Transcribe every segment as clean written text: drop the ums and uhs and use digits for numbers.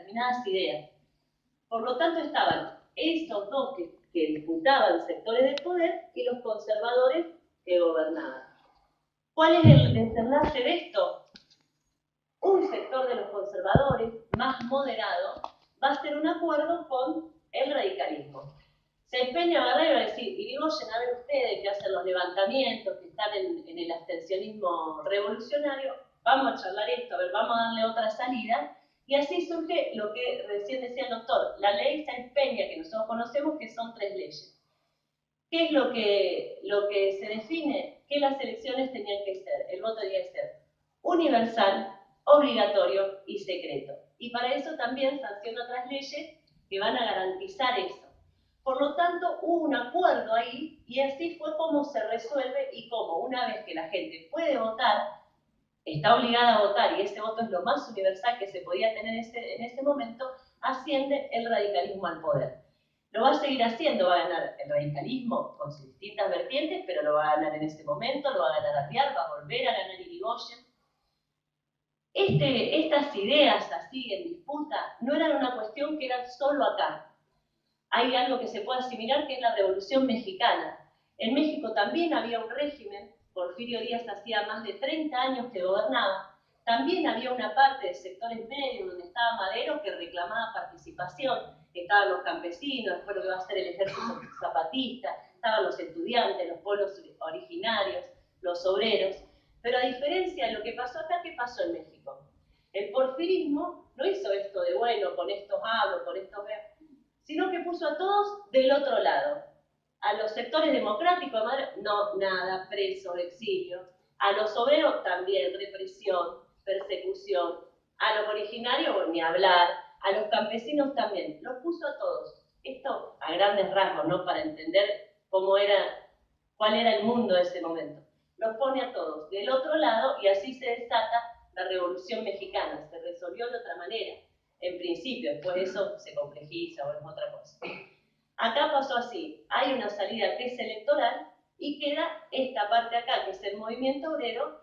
determinadas ideas. Por lo tanto, estaban esos dos que disputaban sectores de poder y los conservadores que gobernaban. ¿Cuál es el desenlace de esto? Un sector de los conservadores, más moderado, va a hacer un acuerdo con el radicalismo. Se empeña a agarrar y va a decir, Irigoyen, a ver ustedes que hacen los levantamientos, que están en el abstencionismo revolucionario, vamos a charlar esto, a ver, vamos a darle otra salida. Y así surge lo que recién decía el doctor, la ley Sáenz Peña, que nosotros conocemos, que son 3 leyes. ¿Qué es lo que se define? Que las elecciones tenían que ser, el voto tenía que ser universal, obligatorio y secreto. Y para eso también sanciona otras leyes que van a garantizar eso. Por lo tanto, hubo un acuerdo ahí y así fue como se resuelve y cómo una vez que la gente puede votar, está obligada a votar y ese voto es lo más universal que se podía tener en ese momento, asciende el radicalismo al poder. Lo va a seguir haciendo, va a ganar el radicalismo con sus distintas vertientes, pero lo va a ganar en ese momento, lo va a ganar Alvear, va a volver a ganar Irigoyen. Estas ideas así en disputa no eran una cuestión que eran solo acá. Hay algo que se puede asimilar que es la Revolución Mexicana. En México también había un régimen, Porfirio Díaz hacía más de 30 años que gobernaba, también había una parte de sectores medios donde estaba Madero que reclamaba participación, estaban los campesinos, después lo que va a ser el ejército zapatista, estaban los estudiantes, los pueblos originarios, los obreros, pero a diferencia de lo que pasó acá, ¿qué pasó en México? El porfirismo no hizo esto de, bueno, con estos hablo, con estos veo, sino que puso a todos del otro lado. A los sectores democráticos, no, nada, preso, exilio. A los obreros también, represión, persecución. A los originarios, ni hablar. A los campesinos también. Los puso a todos. Esto a grandes rasgos, ¿no? Para entender cuál era el mundo de ese momento. Los pone a todos del otro lado y así se desata la Revolución Mexicana. Se resolvió de otra manera. En principio, después eso se complejiza o es otra cosa. Acá pasó así, hay una salida que es electoral y queda esta parte acá, que es el movimiento obrero,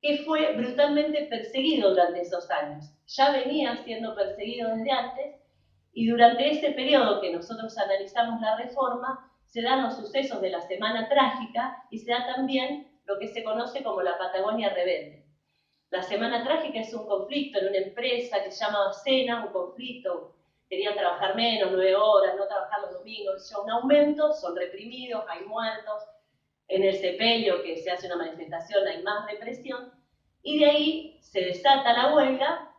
que fue brutalmente perseguido durante esos años. Ya venía siendo perseguido desde antes y durante ese periodo que nosotros analizamos la reforma, se dan los sucesos de la Semana Trágica y se da también lo que se conoce como la Patagonia Rebelde. La Semana Trágica es un conflicto en una empresa que se llama Cena, un conflicto, querían trabajar menos, 9 horas, no trabajar los domingos, ya un aumento, son reprimidos, hay muertos, en el sepelio que se hace una manifestación hay más represión, y de ahí se desata la huelga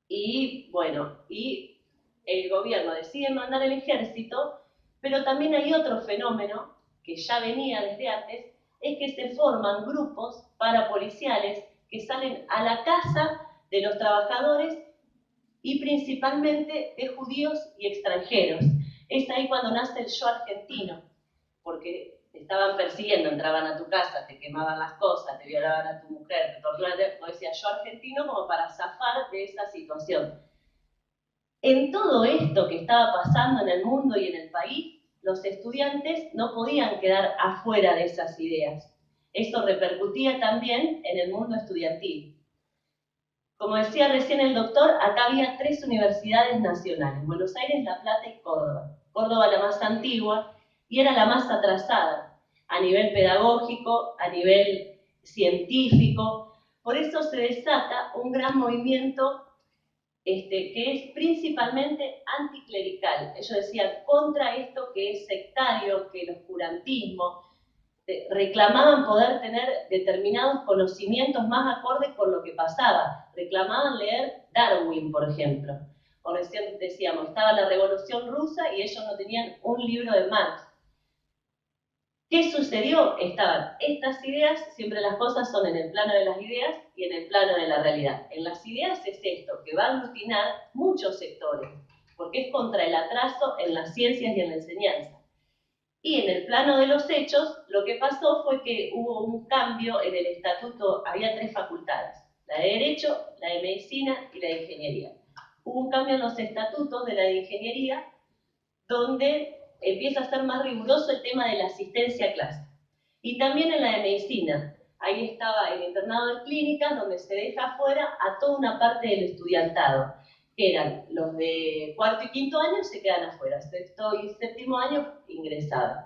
y bueno, y el gobierno decide mandar el ejército, pero también hay otro fenómeno que ya venía desde antes, es que se forman grupos parapoliciales que salen a la casa de los trabajadores y principalmente de judíos y extranjeros. Es ahí cuando nace el yo argentino, porque te estaban persiguiendo, entraban a tu casa, te quemaban las cosas, te violaban a tu mujer, te torturaban, no decía yo argentino como para zafar de esa situación. En todo esto que estaba pasando en el mundo y en el país, los estudiantes no podían quedar afuera de esas ideas. Eso repercutía también en el mundo estudiantil. Como decía recién el doctor, acá había 3 universidades nacionales, Buenos Aires, La Plata y Córdoba. Córdoba la más antigua y era la más atrasada a nivel pedagógico, a nivel científico. Por eso se desata un gran movimiento que es principalmente anticlerical. Ellos decían contra esto que es sectario, que el oscurantismo, reclamaban poder tener determinados conocimientos más acordes con lo que pasaba. Reclamaban leer Darwin, por ejemplo. O recién decíamos, estaba la Revolución Rusa y ellos no tenían un libro de Marx. ¿Qué sucedió? Estaban estas ideas, siempre las cosas son en el plano de las ideas y en el plano de la realidad. En las ideas es esto, que va a aglutinar muchos sectores, porque es contra el atraso en las ciencias y en la enseñanza. Y en el plano de los hechos, lo que pasó fue que hubo un cambio en el estatuto, había 3 facultades, la de Derecho, la de Medicina y la de Ingeniería. Hubo un cambio en los estatutos de la de Ingeniería, donde empieza a ser más riguroso el tema de la asistencia a clase. Y también en la de Medicina, ahí estaba el internado de clínicas, donde se deja afuera a toda una parte del estudiantado, que eran los de cuarto y quinto año, se quedan afuera, sexto y séptimo año ingresados.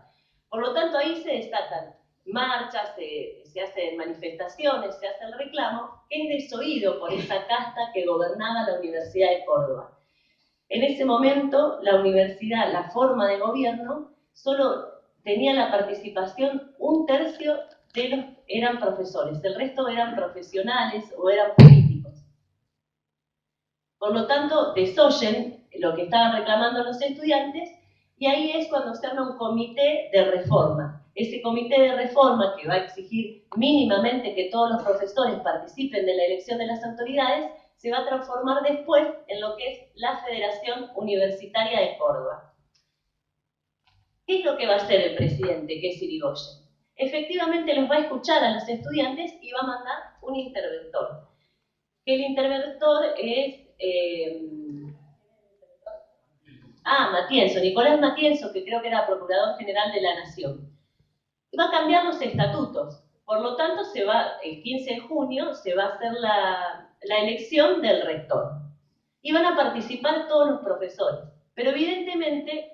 Por lo tanto, ahí se destacan marchas, se hacen manifestaciones, se hace el reclamo, que es desoído por esa casta que gobernaba la Universidad de Córdoba. En ese momento, la universidad, la forma de gobierno, solo tenía la participación 1/3 de los eran profesores, el resto eran profesionales o eran políticos. Por lo tanto, desoyen lo que estaban reclamando los estudiantes y ahí es cuando se arma un comité de reforma. Ese comité de reforma que va a exigir mínimamente que todos los profesores participen de la elección de las autoridades, se va a transformar después en lo que es la Federación Universitaria de Córdoba. ¿Qué es lo que va a hacer el presidente, que es Irigoyen? Efectivamente los va a escuchar a los estudiantes y va a mandar un interventor. El interventor es Matienzo, Nicolás Matienzo, que creo que era Procurador General de la Nación. Va a cambiar los estatutos. Por lo tanto, el 15 de junio se va a hacer la elección del rector. Y van a participar todos los profesores. Pero evidentemente,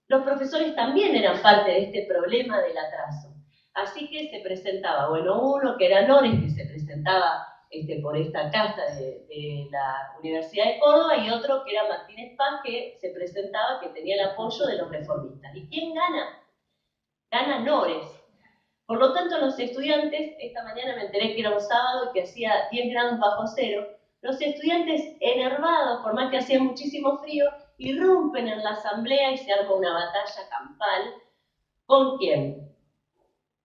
los profesores también eran parte de este problema del atraso. Así que se presentaba, uno que era Nores, que se presentaba por esta casta de la Universidad de Córdoba, y otro que era Martínez Paz, que se presentaba, que tenía el apoyo de los reformistas. ¿Y quién gana? Gana Nores. Por lo tanto, los estudiantes, esta mañana me enteré que era un sábado y que hacía 10 grados bajo cero, los estudiantes enervados, por más que hacía muchísimo frío, irrumpen en la asamblea y se arma una batalla campal. ¿Con quién?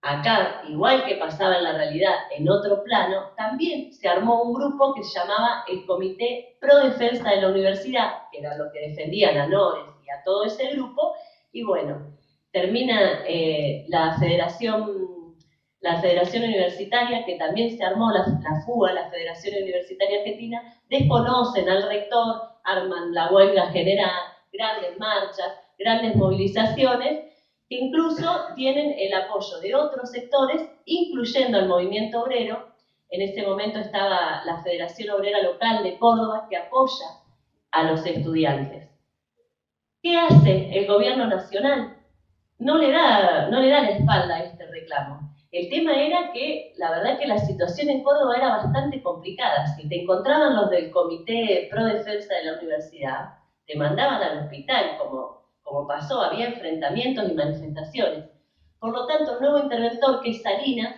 Acá, igual que pasaba en la realidad en otro plano, también se armó un grupo que se llamaba el Comité Pro Defensa de la Universidad, que era lo que defendían a Nores y a todo ese grupo, y bueno, termina la Federación Universitaria, que también se armó la FUA, la Federación Universitaria Argentina, desconocen al rector, arman la huelga general, grandes marchas, grandes movilizaciones, que incluso tienen el apoyo de otros sectores, incluyendo al movimiento obrero. En ese momento estaba la Federación Obrera Local de Córdoba, que apoya a los estudiantes. ¿Qué hace el gobierno nacional? No le da la espalda a este reclamo. El tema era que, la verdad que la situación en Córdoba era bastante complicada. Si te encontraban los del Comité Pro Defensa de la Universidad, te mandaban al hospital, como pasó, había enfrentamientos y manifestaciones. Por lo tanto, el nuevo interventor, que es Salinas,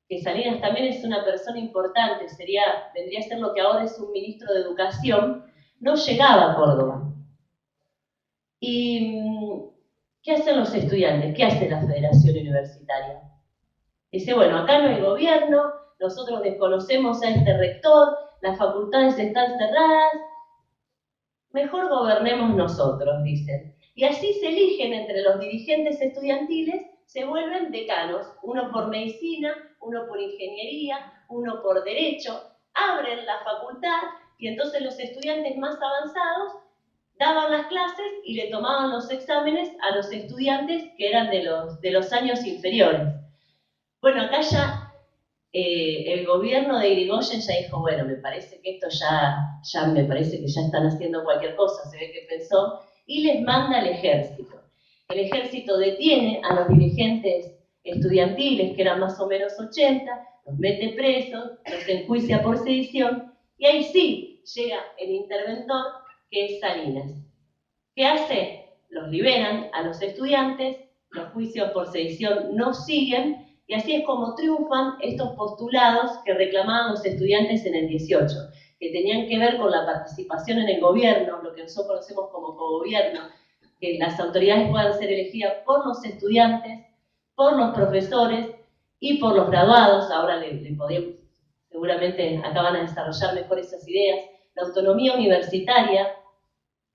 que Salinas también es una persona importante, vendría a ser lo que ahora es un ministro de Educación, no llegaba a Córdoba. ¿Y qué hacen los estudiantes? ¿Qué hace la Federación Universitaria? Dice, acá no hay gobierno, nosotros desconocemos a este rector, las facultades están cerradas, mejor gobernemos nosotros, dicen. Y así se eligen entre los dirigentes estudiantiles, se vuelven decanos, uno por medicina, uno por ingeniería, uno por derecho, abren la facultad y entonces los estudiantes más avanzados daban las clases y le tomaban los exámenes a los estudiantes que eran de los años inferiores. Acá ya el gobierno de Irigoyen ya dijo, me parece que esto ya me parece que ya están haciendo cualquier cosa, se ve que pensó, y les manda al ejército. El ejército detiene a los dirigentes estudiantiles, que eran más o menos 80, los mete presos, los enjuicia por sedición, y ahí sí llega el interventor, que es Salinas. ¿Qué hace? Los liberan a los estudiantes, los juicios por sedición no siguen, y así es como triunfan estos postulados que reclamaban los estudiantes en el 18, que tenían que ver con la participación en el gobierno, lo que nosotros conocemos como cogobierno, que las autoridades puedan ser elegidas por los estudiantes, por los profesores y por los graduados. Ahora le podemos, seguramente acá van a desarrollar mejor esas ideas. La autonomía universitaria,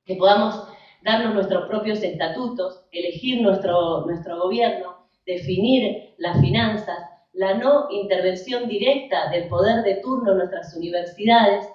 que podamos darnos nuestros propios estatutos, elegir nuestro gobierno, definir las finanzas, la no intervención directa del poder de turno en nuestras universidades,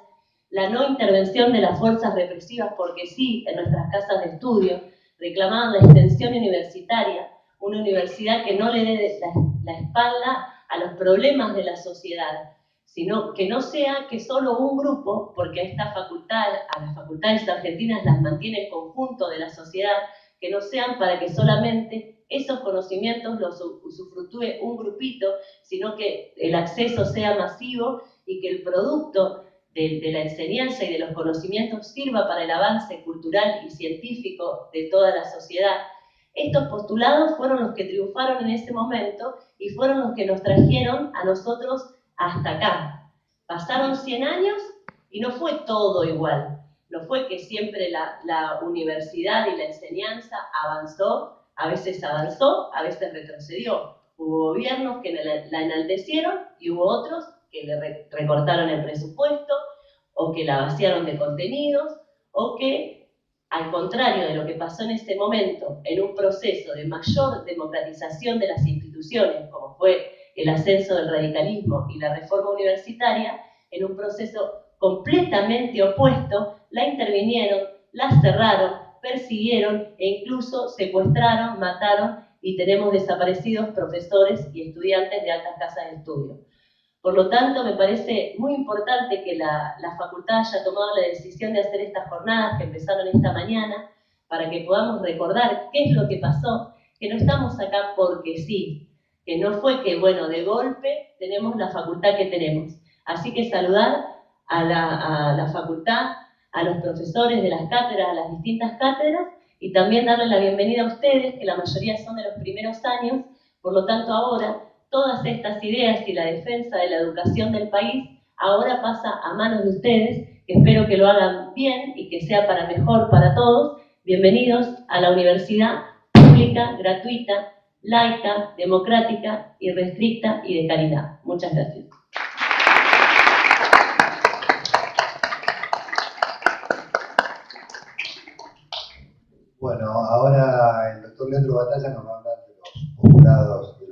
la no intervención de las fuerzas represivas, porque sí, en nuestras casas de estudio, reclamaban la extensión universitaria, una universidad que no le dé la espalda a los problemas de la sociedad, sino que no sea que solo un grupo, porque a las facultades argentinas las mantiene el conjunto de la sociedad, que no sean para que solamente esos conocimientos los usufructúe un grupito, sino que el acceso sea masivo y que el producto de la enseñanza y de los conocimientos sirva para el avance cultural y científico de toda la sociedad. Estos postulados fueron los que triunfaron en ese momento y fueron los que nos trajeron a nosotros hasta acá. Pasaron 100 años y no fue todo igual. No fue que siempre la universidad y la enseñanza avanzó, a veces retrocedió. Hubo gobiernos que la enaltecieron y hubo otros que le recortaron el presupuesto o que la vaciaron de contenidos o que, al contrario de lo que pasó en ese momento, en un proceso de mayor democratización de las instituciones, como fue el ascenso del radicalismo y la reforma universitaria, en un proceso completamente opuesto, la intervinieron, la cerraron, persiguieron e incluso secuestraron, mataron y tenemos desaparecidos profesores y estudiantes de altas casas de estudio. Por lo tanto, me parece muy importante que la facultad haya tomado la decisión de hacer estas jornadas que empezaron esta mañana, para que podamos recordar qué es lo que pasó, que no estamos acá porque sí, que no fue que, bueno, de golpe tenemos la facultad que tenemos. Así que saludar a la facultad, a los profesores de las cátedras, a las distintas cátedras, y también darle la bienvenida a ustedes, que la mayoría son de los primeros años, por lo tanto ahora todas estas ideas y la defensa de la educación del país ahora pasa a manos de ustedes, que espero que lo hagan bien y que sea para mejor para todos. Bienvenidos a la universidad pública, gratuita, laica, democrática, irrestricta y de calidad. Muchas gracias. Bueno, ahora el doctor Leandro Batalla nos va a hablar de los postulados